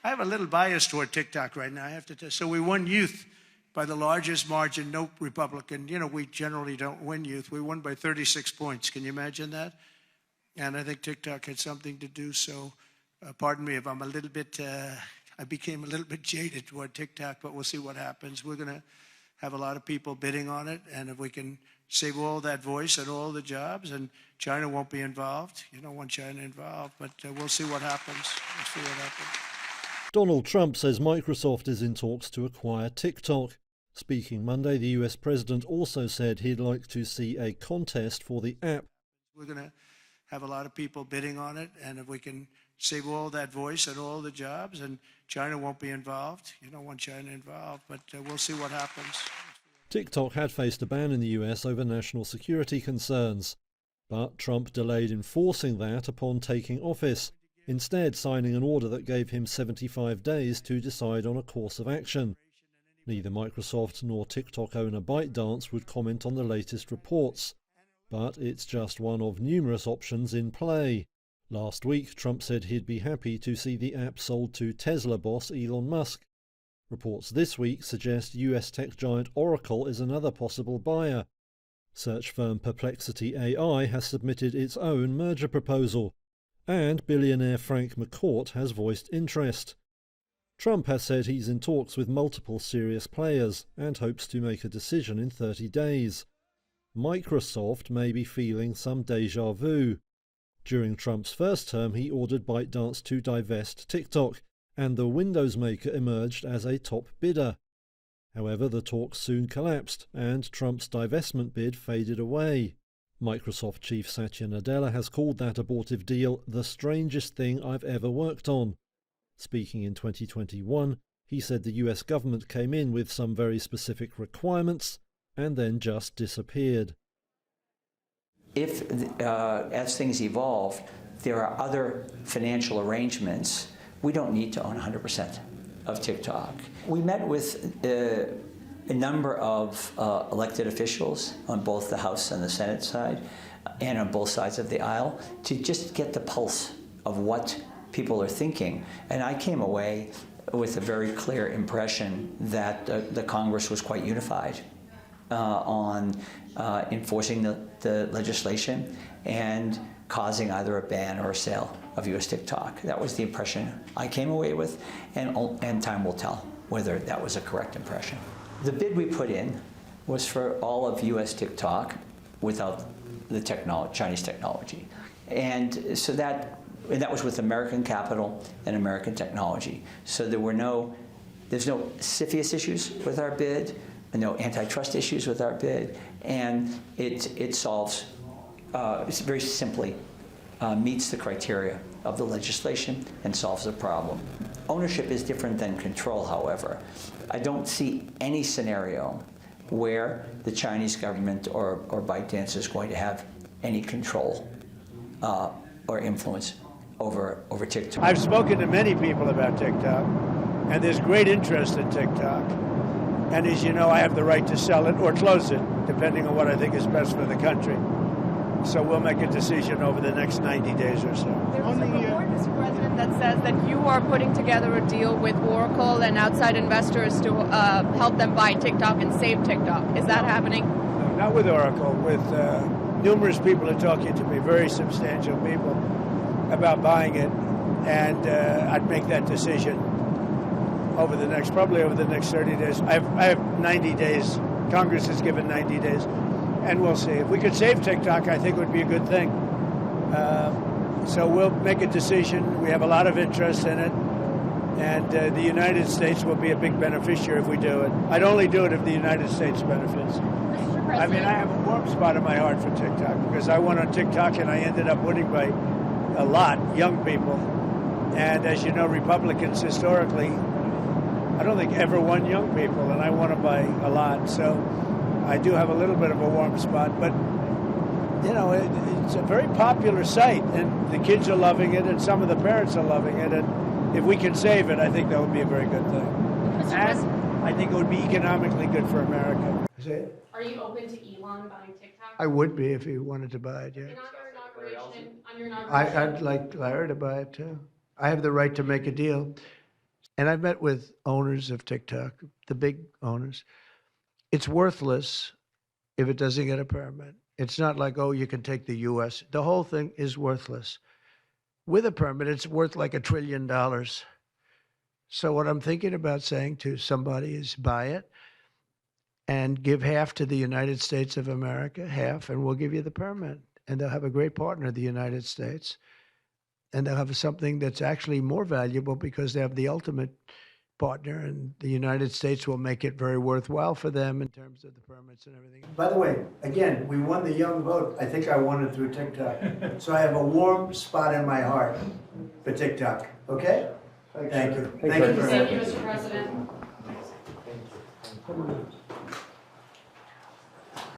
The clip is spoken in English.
I have a little bias toward TikTok right now, I have to tell you. So we won youth by the largest margin. No Republican, we generally don't win youth. We won by 36 points. Can you imagine that? And I think TikTok had something to do. So pardon me if I'm a little bit, I became a little bit jaded toward TikTok, but we'll see what happens. We're going to have a lot of people bidding on it. And if we can save all that voice and all the jobs, and China won't be involved. You don't want China involved, but we'll see what happens. We'll see what happens. Donald Trump says Microsoft is in talks to acquire TikTok. Speaking Monday, the US president also said he'd like to see a contest for the app. We're going to have a lot of people bidding on it, and if we can save all that voice and all the jobs, and China won't be involved. You don't want China involved, but we'll see what happens. TikTok had faced a ban in the US over national security concerns, but Trump delayed enforcing that upon taking office, instead signing an order that gave him 75 days to decide on a course of action. Neither Microsoft nor TikTok owner ByteDance would comment on the latest reports, but it's just one of numerous options in play. Last week, Trump said he'd be happy to see the app sold to Tesla boss Elon Musk. Reports this week suggest US tech giant Oracle is another possible buyer. Search firm Perplexity AI has submitted its own merger proposal, and billionaire Frank McCourt has voiced interest. Trump has said he's in talks with multiple serious players and hopes to make a decision in 30 days. Microsoft may be feeling some déjà vu. During Trump's first term, he ordered ByteDance to divest TikTok, and the Windows maker emerged as a top bidder. However, the talks soon collapsed, and Trump's divestment bid faded away. Microsoft chief Satya Nadella has called that abortive deal the strangest thing I've ever worked on. Speaking in 2021, he said the US government came in with some very specific requirements and then just disappeared. If, as things evolve, there are other financial arrangements, we don't need to own 100% of TikTok. We met with a number of elected officials on both the House and the Senate side, and on both sides of the aisle, to just get the pulse of what people are thinking. And I came away with a very clear impression that the Congress was quite unified on enforcing the legislation and causing either a ban or a sale of US TikTok. That was the impression I came away with, and time will tell whether that was a correct impression. The bid we put in was for all of US TikTok without the Chinese technology. And so that was with American capital and American technology. So there's no CFIUS issues with our bid, no antitrust issues with our bid, and it solves, very simply, meets the criteria of the legislation and solves the problem. Ownership is different than control, however. I don't see any scenario where the Chinese government or ByteDance is going to have any control or influence over TikTok. I've spoken to many people about TikTok, and there's great interest in TikTok. And as you know, I have the right to sell it or close it, depending on what I think is best for the country. So we'll make a decision over the next 90 days or so. There was a report, Mr. President, that says that you are putting together a deal with Oracle and outside investors to help them buy TikTok and save TikTok. Is that happening? No, not with Oracle. With numerous people are talking to me, very substantial people, about buying it. And I'd make that decision probably over the next 30 days. I have 90 days. Congress has given 90 days. And we'll see. If we could save TikTok, I think it would be a good thing. So we'll make a decision. We have a lot of interest in it. And the United States will be a big beneficiary if we do it. I'd only do it if the United States benefits. I mean, I have a warm spot in my heart for TikTok because I went on TikTok and I ended up winning by a lot, young people. And as you know, Republicans historically, I don't think ever won young people, and I won it by a lot. So I do have a little bit of a warm spot, but it's a very popular site, and the kids are loving it, and some of the parents are loving it, and if we can save it, I think that would be a very good thing. And I think it would be economically good for America. Are you open to Elon buying TikTok? I would be if he wanted to buy it, yeah. And on your inauguration, I'd like Larry to buy it, too. I have the right to make a deal. and I've met with owners of TikTok, the big owners. It's worthless if it doesn't get a permit. It's not like, oh, you can take the U.S. The whole thing is worthless. With a permit, it's worth like $1 trillion. So what I'm thinking about saying to somebody is buy it and give half to the United States of America, half, and we'll give you the permit. And they'll have a great partner, the United States. And they'll have something that's actually more valuable because they have the ultimate partner, and the United States will make it very worthwhile for them in terms of the permits and everything. By the way, again, we won the young vote. I think I won it through TikTok. So I have a warm spot in my heart for TikTok. Okay? Thank you. Thank you very much. Thank you, Mr. President.